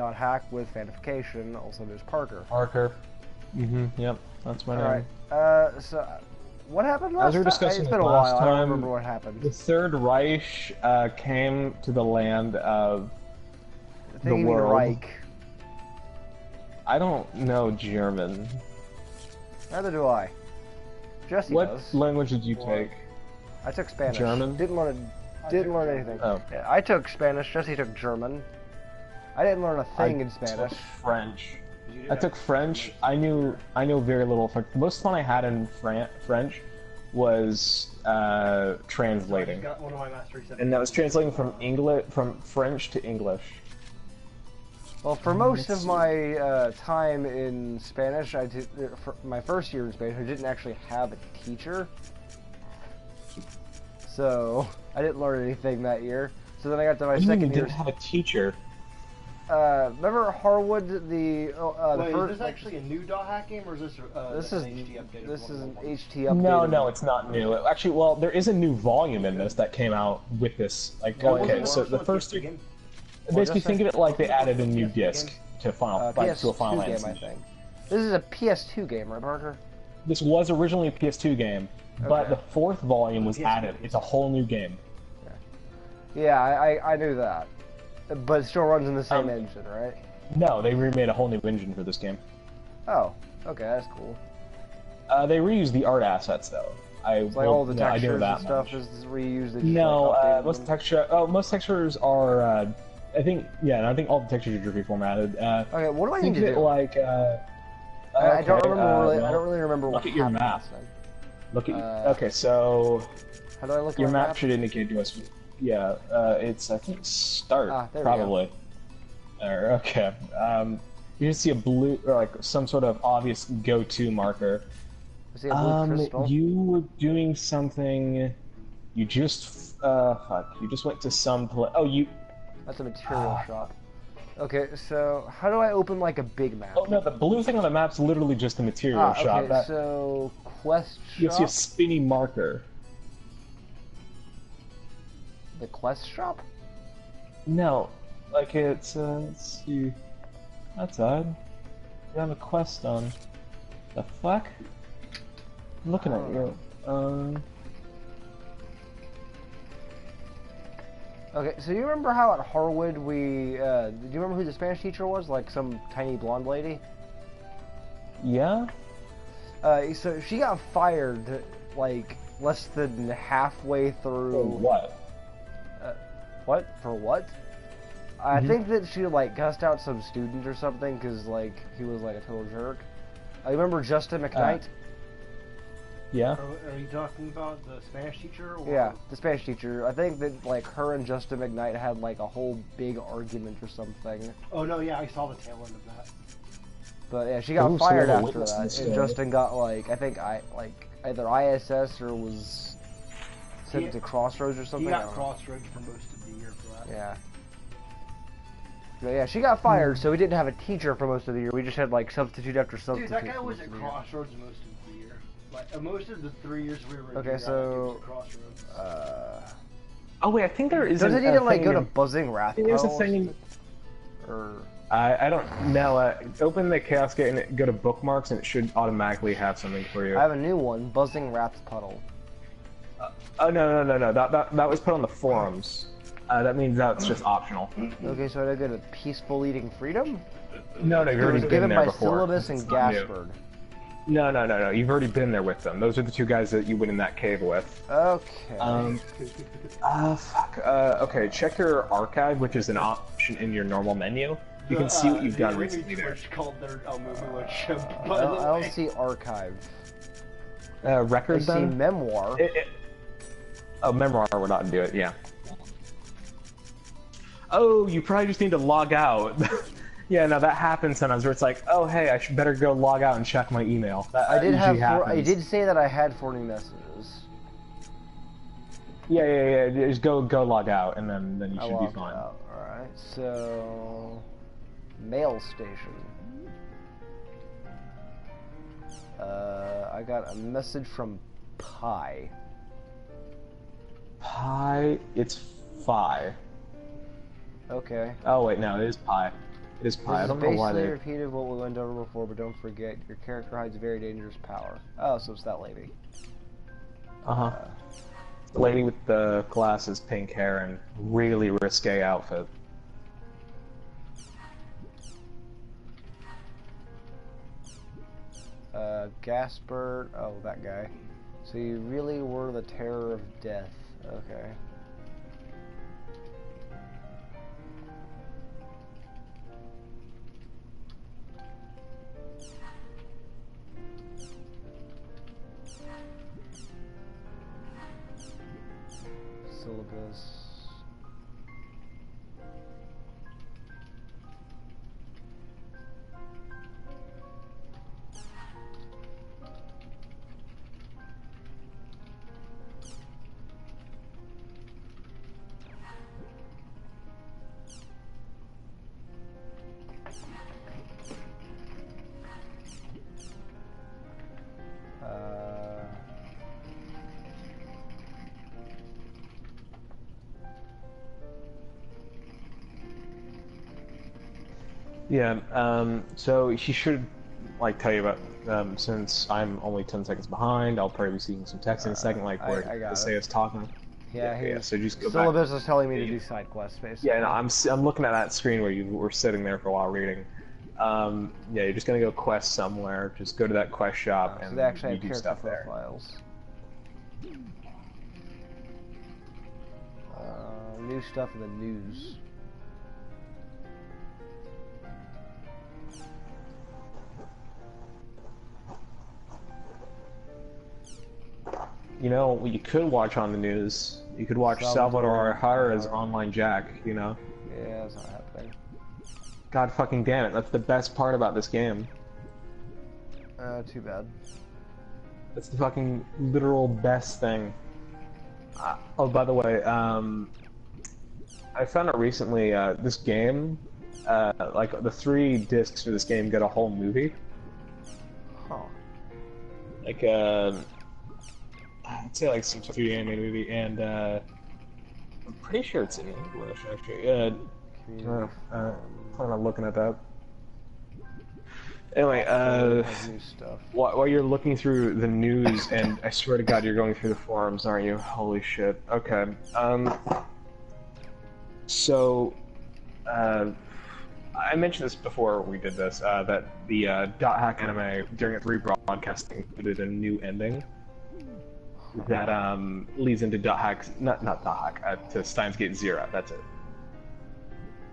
Hack with Fanification, also known as Parker. Parker. Yep, that's my name. Alright, so what happened last As we were discussing It's been a last while, I time, don't remember what happened. The Third Reich came to the land of the world. Reich. I don't know German. Neither do I. Jesse What does. language did you take? I took Spanish. German? Didn't learn anything. Oh. Yeah, I took Spanish, Jesse took German. I didn't learn a thing in Spanish. Took French. I took French. I knew very little French. The most fun I had in French was translating, and that was translating from French to English. Well, for most of my time in Spanish, for my first year in Spanish, I didn't actually have a teacher, so I didn't learn anything that year. So then I got to my second year. You didn't have a teacher? Remember Harwood, the Wait, first... is this actually a new .hack game, or is this this an HT update? This is an HT update. No, it's not new. Actually, well, there is a new volume in this that came out with this. Like, okay, so the first two... Basically, think of it like they added a new disc to Final PS2 Fantasy. game, I think. This is a PS2 game, right, Parker? This was originally a PS2 game, but the fourth volume was added. It's a whole new game. Yeah, I knew that. But it still runs in the same engine, right? No, they remade a whole new engine for this game. Oh, okay, that's cool. They reused the art assets, though. All the textures and stuff is reused. No, most textures are. I think all the textures are drippy formatted. Okay, what do I need to do? Like, I don't remember. I don't really remember what happened. Look at your map. Look at. Okay, so. How do I look at your my map? Should indicate to us. Yeah, it's I think start probably. Okay. You can see a blue or like some sort of obvious go-to marker. See a blue crystal? You were doing something. You just fuck. You just went to some place. Oh, you. That's a material shop. Okay, so how do I open like a big map? Oh no, the blue thing on the map's literally just the material shop. Okay, so quest shop. You see a spinny marker. The quest shop? No, like it's let's see. That's odd. You have a quest on. The fuck? I'm looking at you. Okay, so you remember how at Harwood we, do you remember who the Spanish teacher was? Like some tiny blonde lady? Yeah? So she got fired, like, less than halfway through... For what? What? For what? I think that she, like, cussed out some student or something, because, like, he was, like, a total jerk. I remember Justin McKnight. Yeah? Are you talking about the Spanish teacher? Or... Yeah, the Spanish teacher. I think that, like, her and Justin McKnight had, like, a whole big argument or something. Oh, no, yeah, I saw the tail end of that. But, yeah, she got fired after that, and Justin got, like, I think, either ISS or was sent to Crossroads or something. He got Crossroads for most of the year for that. Yeah. But, yeah, she got fired, so we didn't have a teacher for most of the year. We just had, like, substitute after substitute. Dude, that guy was at Crossroads most of the year. Like, most of the 3 years we were okay, so Crossroads. Oh wait, I think there is. Does it need to like go to Buzzing Wrath? There's a thing. Or I don't know. Open the Chaos Gate and go to bookmarks, and it should automatically have something for you. I have a new one, Buzzing Wrath Puddle. Oh no. That was put on the forums. That means that's just optional. Okay, so I go to Peaceful Eating Freedom? No, you've already been there before. Given by Syllabus and Gaspard. No. You've already been there with them. Those are the two guys that you went in that cave with. Okay. Fuck. Okay, check your archive, which is an option in your normal menu. You can see what you've done recently there. I don't see archive. Records I see then? memoir. Oh, memoir would not do it, yeah. Oh, you probably just need to log out. Yeah, no, that happens sometimes where it's like, oh, hey, I should better go log out and check my email. That I did say that I had 40 messages. Yeah. Just go log out, and then you should be fine. Alright, so... Mail station. I got a message from Pi. Pi? It's Phi. Okay. Oh, wait, no, it is Pi. It is pie. I This don't is know why basically they... repeated what we went over before, but don't forget, your character hides a very dangerous power. Oh, so it's that lady. Uh-huh. The lady with the glasses, pink hair, and really risque outfit. Gaspard. Oh, that guy. So you really were the terror of death. Okay. Syllabus. Yeah, so he should, like, tell you about, since I'm only 10 seconds behind, I'll probably be seeing some text in a second, like, where I say it's talking. Yeah, so just go back. Syllabus is telling me to do side quests, basically. Yeah, no, I'm looking at that screen where you were sitting there for a while reading. Yeah, you're just gonna go quest somewhere, just go to that quest shop, So and they actually you have do character stuff there. profiles. New stuff in the news. You know, what you could watch on the news, you could watch Salvador Hara's Online Jack, you know? Yeah, that's not happening. God fucking damn it, that's the best part about this game. Too bad. That's the fucking literal best thing. Oh, by the way, I found out recently, this game, like, the 3 discs for this game get a whole movie. Huh. Like, I'd say like some 3D animated movie, and I'm pretty sure it's in English, actually. Plan on looking at that. Anyway, New stuff. while you're looking through the news, and I swear to God, you're going through the forums, aren't you? Holy shit. Okay. So, I mentioned this before we did this, that the Dot Hack anime, during its rebroadcasting, included a new ending that leads into Dot Hack, not Dot Hack, to Steins Gate Zero. That's it.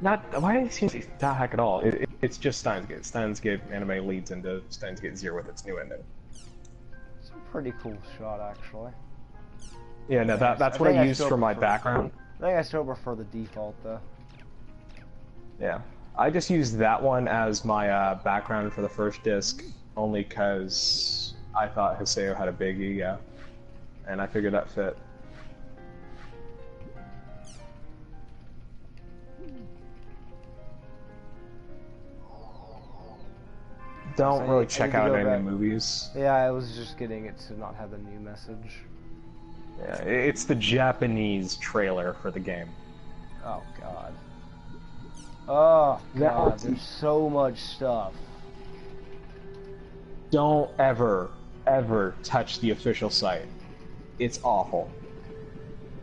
Why did it say Dot Hack at all? It's just Steins Gate. Steins Gate anime leads into Steins Gate Zero with its new ending. It's a pretty cool shot, actually. Yeah, no, that's what I used for my background. I think I still prefer the default, though. Yeah. I just used that one as my background for the first disc, only because I thought Haseo had a big ego, and I figured that fit. Don't really check out any movies. Yeah, I was just getting it to not have a new message. Yeah, it's the Japanese trailer for the game. Oh, God. Oh, God, there's so much stuff. Don't ever touch the official site. It's awful.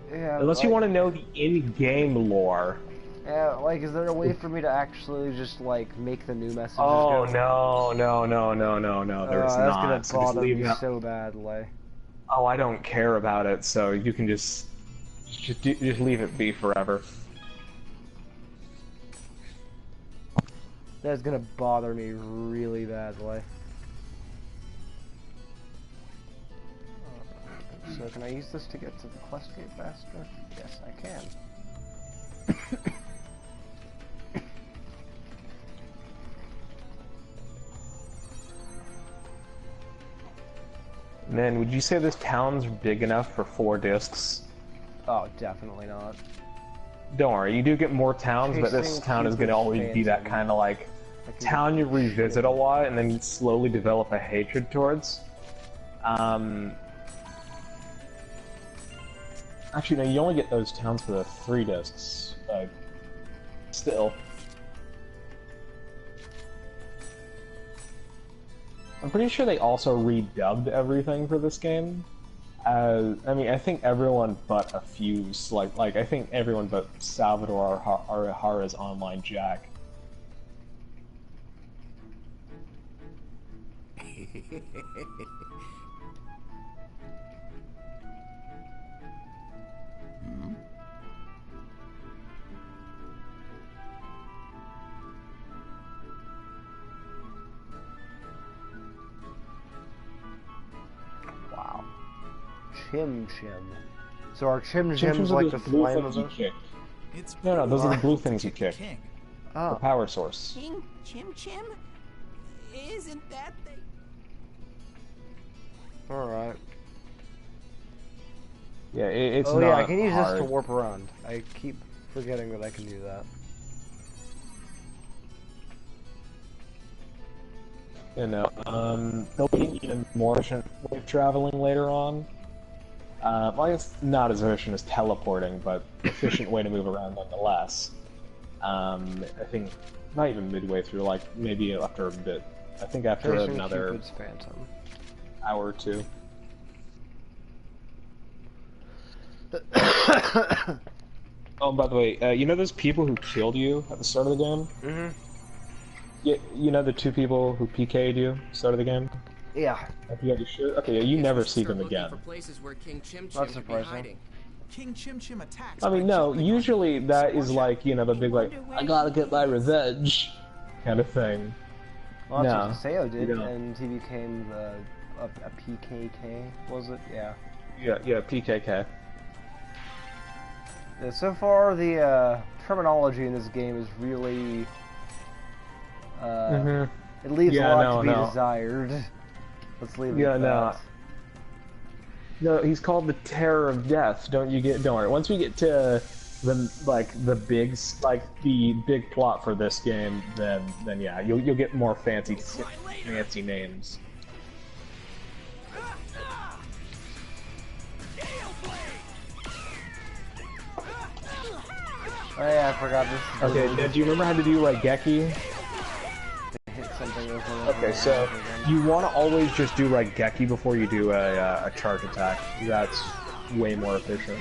Yeah, unless you want to know the in-game lore. Yeah, like, is there a way for me to actually just, like, make the new messages Oh, go? no, there's not. That's gonna bother me so badly. Oh, I don't care about it, so you can just leave it be forever. That's gonna bother me really badly. So can I use this to get to the quest gate faster? Yes, I can. Man, would you say this town's big enough for 4 discs? Oh, definitely not. Don't worry, you do get more towns, but this town is going to always be that kind of like town you revisit a lot and then you slowly develop a hatred towards. Actually, no, you only get those towns for the 3 discs, but still. I'm pretty sure they also redubbed everything for this game. I mean, I think everyone but a few, like I think everyone but Salvador Arihara's Online Jack. Wow. Chim Chim. So are Chim Chims like the flame of those? No, those are the blue things you kick. Oh. The power source. King Chim Chim? Isn't that the... Alright. Yeah, it's not. Oh yeah, I can use hard. this to warp around. I keep forgetting that I can do that. You know, there'll be even more efficient way of traveling later on. Well, I guess not as efficient as teleporting, but efficient way to move around nonetheless. I think not even midway through, like maybe after a bit. I think after another hour or two. Oh, by the way, you know those people who killed you at the start of the game? Mm-hmm. Yeah, you know the two people who PK'd you at the start of the game? Yeah. I forget you sure? Okay, yeah, you never see them again. That's surprising. King Chim Chim attacks. I mean, no, usually that is like, you know, the big like, I gotta get my revenge kind of thing. Well, that's No, what Seo did, you don't. and he became a PKK, was it? Yeah. Yeah, PKK. Yeah, so far, the terminology in this game is really... It leaves a lot to be desired. Let's leave it at that. No, he's called the Terror of Death. Don't worry. Once we get to the big plot for this game, then yeah, you'll get more fancy names. Oh yeah, I forgot this. Okay, do you remember how to do like Geki? Hit something with Okay, so you want to always just do like Geki before you do a charge attack. That's way more efficient.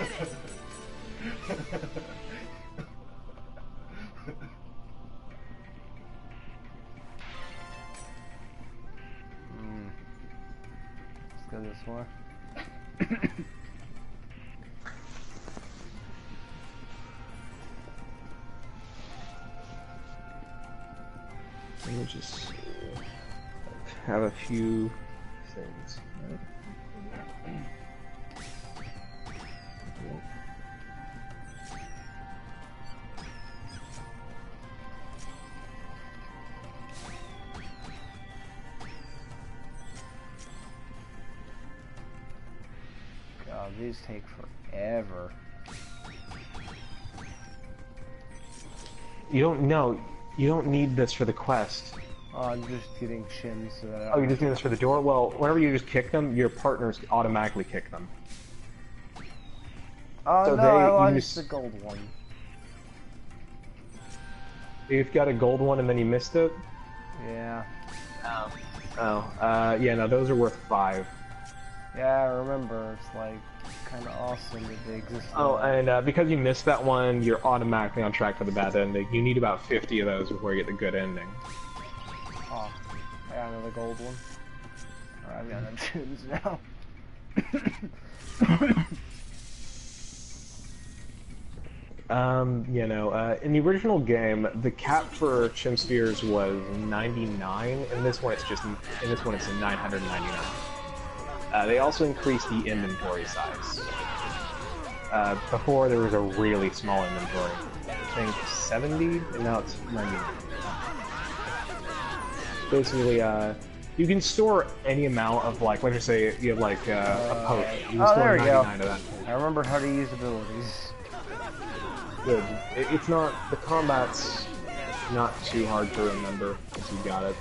Let's go this way. Let me just have a few things. God, these take forever. You don't need this for the quest. Oh, I'm just getting shims so that Oh, you're just doing this for the door? Well, whenever you just kick them, your partners automatically kick them. Oh So no, I lost the gold one. You've got a gold one and then you missed it? Yeah. Yeah, no, those are worth 5. Yeah, I remember. It's like kind of awesome that they exist. Oh, and because you missed that one, you're automatically on track for the bad ending. You need about 50 of those before you get the good ending. Oh, I got another gold one. Alright, I've got no tunes now. In the original game, the cap for Chim Spheres was 99. In this one, it's 999. They also increased the inventory size. Before there was a really small inventory. I think 70, and now it's 99. Basically, you can store any amount of like, let's just say you have like a potion. You can store there we go. 99 of that. I remember how to use abilities. Good. It's not, the combat's not too hard to remember once you got it.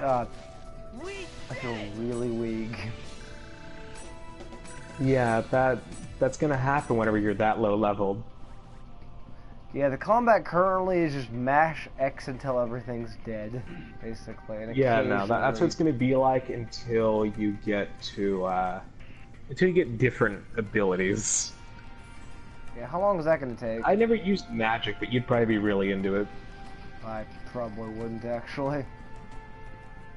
I feel really weak. Yeah, that's gonna happen whenever you're that low leveled. Yeah, the combat currently is just mash X until everything's dead, basically. And Yeah, no, that's what it's gonna be like until you get to different abilities. Yeah, how long is that gonna take? I never used magic, but you'd probably be really into it. I probably wouldn't actually.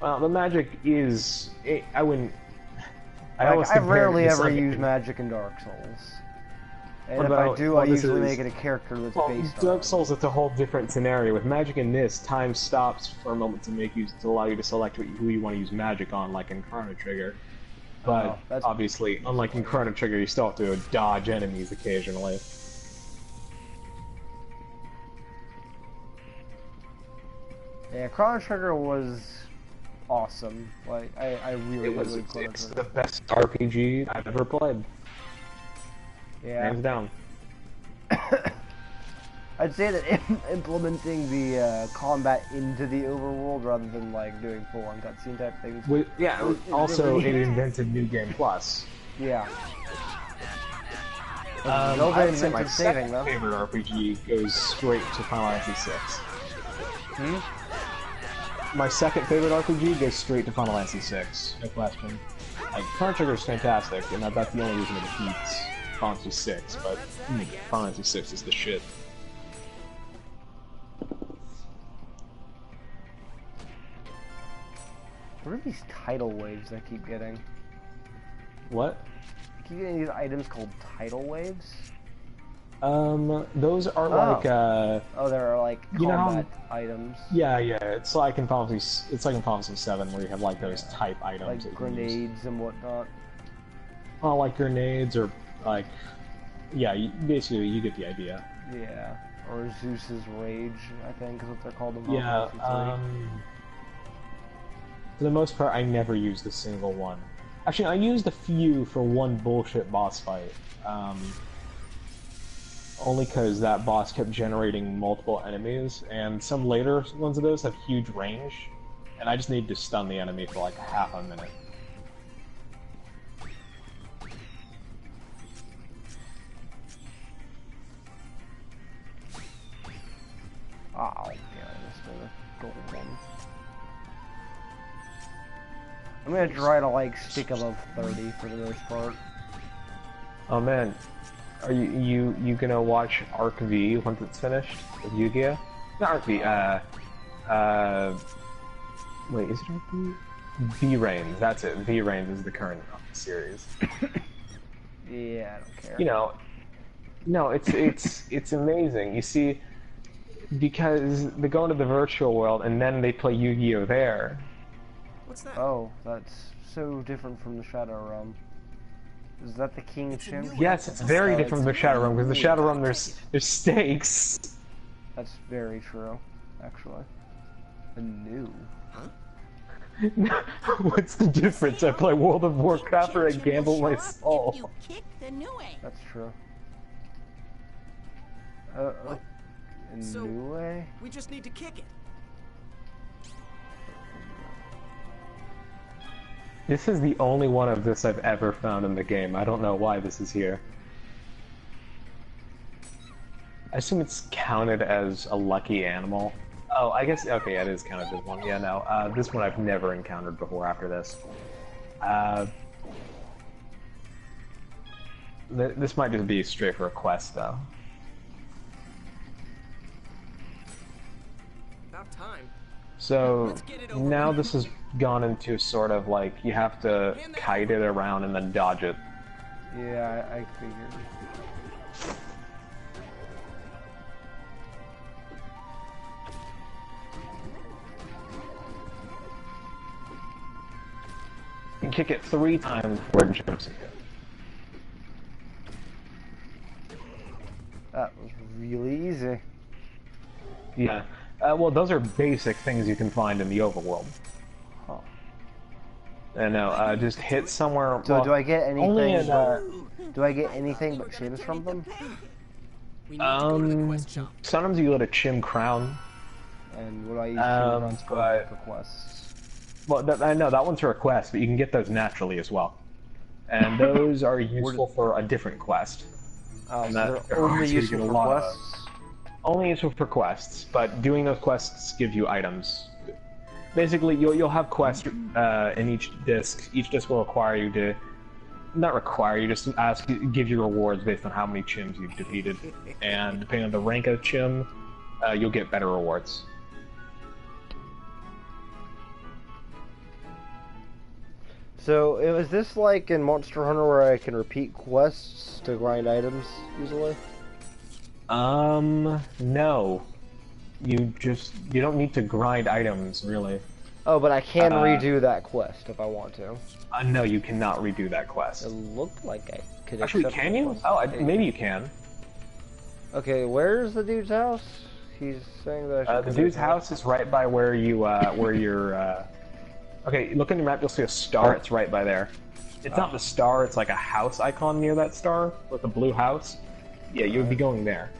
Well, the magic is... I wouldn't... I rarely ever use magic in Dark Souls. And if I do, I usually make it a character that's based on... Dark Souls, it's a whole different scenario. With magic in this, time stops for a moment to allow you to select who you want to use magic on, like in Chrono Trigger. But obviously, unlike in Chrono Trigger, you still have to dodge enemies occasionally. Yeah, Chrono Trigger was awesome. Like, I really enjoyed Chrono Trigger. It's the best RPG I've ever played. Yeah. Hands down. I'd say that implementing the combat into the overworld rather than like doing full-on cutscene type things. Yeah, also it invented New Game Plus. Yeah. I would say my second favorite RPG goes straight to Final Fantasy VI. My second favorite RPG goes straight to Final Fantasy VI, no question. Like, Chrono Trigger is fantastic, and that's the only reason it defeats Final Fantasy VI, but Final Fantasy VI is the shit. What are these tidal waves I keep getting? What? I keep getting these items called tidal waves. Those are like oh, they're like combat items. Yeah, it's like in Final Fantasy, Final Fantasy 7 where you have like those type items, like grenades and whatnot. Oh, like grenades or like, yeah, basically you get the idea. Yeah, or Zeus's Rage, I think is what they're called in Yeah. For the most part, I never used a single one. Actually, I used a few for one bullshit boss fight. Only because that boss kept generating multiple enemies, and some later ones of those have huge range, and I just needed to stun the enemy for like half a minute. Oh, yeah, I missed a gold one. I'm gonna try to like stick above 30 for the most part. Oh man, are you gonna watch Arc V once it's finished with Yu-Gi-Oh? Not Arc V. Wait, is it Arc V? V-Reigns. That's it. V-Reigns is the current series. Yeah, I don't care. You know, no, it's amazing. You see, because they go into the virtual world and then they play Yu-Gi-Oh there. What's that? Oh, that's so different from the Shadow Realm. Is that the King Chimp? Yes, it's very different from the Shadow Realm, because the Shadow Realm there's stakes. That's very true, actually. New. Huh? What's the difference? I play World of Warcraft or I gamble my soul. You kick the new way. That's true. A So, new way? we just need to kick it. This is the only one of this I've ever found in the game. I don't know why this is here. I assume it's counted as a lucky animal. Oh, I guess, okay, it is counted as one. Yeah, no, this one I've never encountered before after this. This might just be straight for a quest, though. About time. So, now this has gone into sort of like, you have to kite it around and then dodge it. Yeah, I figured. You can kick it 3 times before it jumps again. That was really easy. Yeah. Well, those are basic things you can find in the overworld. Huh. And now, just hit somewhere. So well, do I get anything? Only in, do I get anything but shims from them? We need to go to the quest shop. Sometimes you get a chim crown. And what do I use chim crowns but for quests? Well, I know that one's for a quest, but you can get those naturally as well. And those are useful for a different quest. So And they're only useful for quests? Only useful for quests, but doing those quests gives you items. Basically, you'll have quests in each disc. Each disc will require you to... Not require you, just give you rewards based on how many chims you've defeated. And depending on the rank of chim, you'll get better rewards. So, is this like in Monster Hunter where I can repeat quests to grind items easily? No. You don't need to grind items, really. Oh, but I can redo that quest if I want to. No, you cannot redo that quest. It looked like I could Actually, accept can the you? quest. Oh, maybe you can. Okay, where's the dude's house? He's saying that the dude's house is right by where you, Okay, look on your map, you'll see a star, it's right by there. It's not the star, it's like a house icon near that star, with a blue house. Yeah, you would be going there.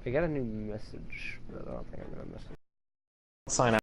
I got a new message, but I don't think I'm gonna miss it. Sign out.